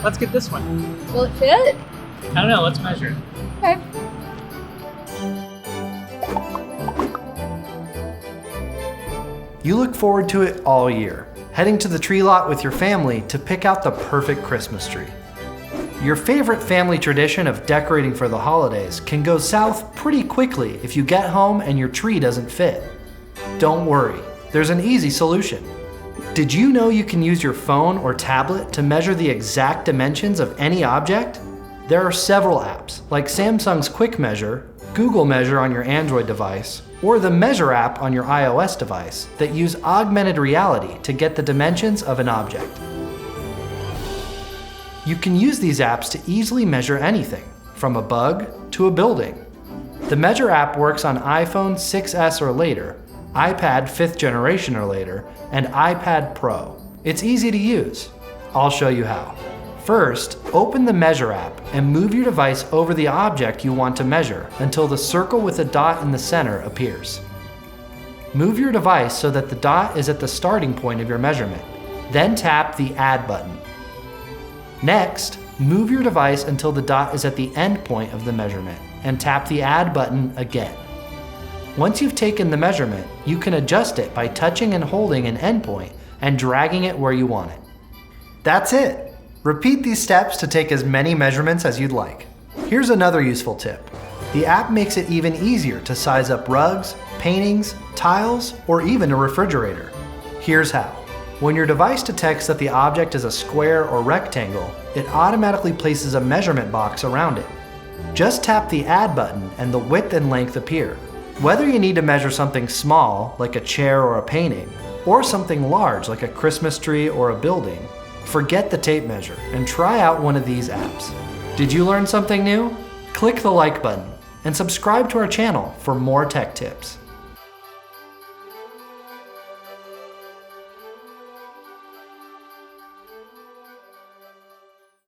Let's get this one. Will it fit? I don't know, let's measure. Okay. You look forward to it all year, heading to the tree lot with your family to pick out the perfect Christmas tree. Your favorite family tradition of decorating for the holidays can go south pretty quickly if you get home and your tree doesn't fit. Don't worry, there's an easy solution. Did you know you can use your phone or tablet to measure the exact dimensions of any object? There are several apps, like Samsung's Quick Measure, Google Measure on your Android device, or the Measure app on your iOS device that use augmented reality to get the dimensions of an object. You can use these apps to easily measure anything, from a bug to a building. The Measure app works on iPhone 6S or later, iPad 5th generation or later, and iPad Pro. It's easy to use. I'll show you how. First, open the Measure app and move your device over the object you want to measure until the circle with a dot in the center appears. Move your device so that the dot is at the starting point of your measurement. Then tap the Add button. Next, move your device until the dot is at the end point of the measurement and tap the Add button again. Once you've taken the measurement, you can adjust it by touching and holding an endpoint and dragging it where you want it. That's it! Repeat these steps to take as many measurements as you'd like. Here's another useful tip. The app makes it even easier to size up rugs, paintings, tiles, or even a refrigerator. Here's how. When your device detects that the object is a square or rectangle, it automatically places a measurement box around it. Just tap the Add button and the width and length appear. Whether you need to measure something small, like a chair or a painting, or something large, like a Christmas tree or a building, forget the tape measure and try out one of these apps. Did you learn something new? Click the like button and subscribe to our channel for more tech tips.